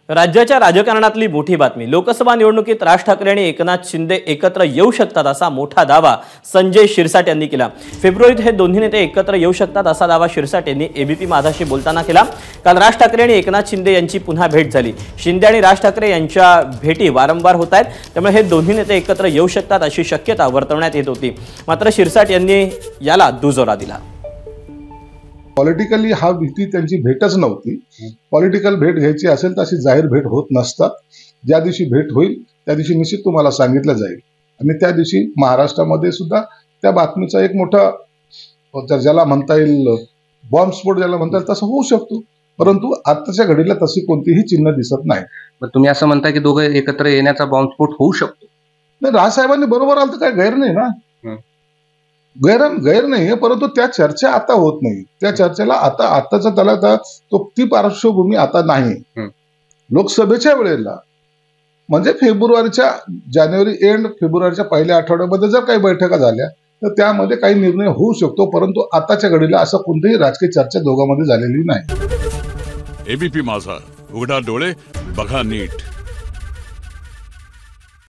राज्याच्या राजकारणातली मोठी बातमी। लोकसभा निवडणुकीत राज ठाकरे आणि एकनाथ शिंदे एकत्र येऊ शकतात असा मोठा दावा संजय शिरसाट यांनी केला। फेब्रुवारीत हे दोन्ही नेते एकत्र येऊ शकतात असा दावा शिरसाट यांनी एबीपी माझाशी बोलताना केला। काल राज ठाकरे आणि एकनाथ शिंदे यांची पुन्हा भेट झाली। शिंदे आणि राज ठाकरे यांच्या भेटी वारंवार होत आहेत, त्यामुळे हे दोन्ही नेते एकत्र येऊ शकतात अशी शक्यता वर्तवण्यात येत होती। मात्र शिरसाट यांनी याला दुजोरा दिला। पॉलिटिकली हा भीती त्यांची भेटच नव्हती। पॉलिटिकल भेट घ्यायची असेल तर अशी जाहीर भेट होत नसतात। ज्या दिवशी भेट होईल त्या दिवशी निश्चित तुम्हाला सांगितलं जाईल आणि त्या दिवशी महाराष्ट्रामध्ये सुद्धा त्या बातमीचा एक मोठा ज्याला म्हणता येईल बॉम्बस्फोट ज्याला म्हणता येईल तसं होऊ शकतो, परंतु आताच्या घडीला तशी कोणतीही चिन्ह दिसत नाही। पण तुम्ही असं म्हणता की दोघे एकत्र येण्याचा बॉम्बस्फोट होऊ शकतो? नाही, राजसाहेबांनी बरोबर आलं तर काय गैर नाही ना, गैर नाहीये, परंतु त्या चर्चा आता होत नाही। त्या चर्चेला आताचा त्याला ती पार्श्वभूमी आता नाही। लोकसभेच्या वेळेला म्हणजे जानेवारी एंड फेब्रुवारीच्या पहिल्या आठवड्यामध्ये जर काही बैठका झाल्या तर त्यामध्ये काही निर्णय होऊ शकतो, परंतु आताच्या घडीला असं कोणतीही राजकीय चर्चा दोघांमध्ये झालेली नाही। एबीपी माझा, उघडा डोळे बघा नीट।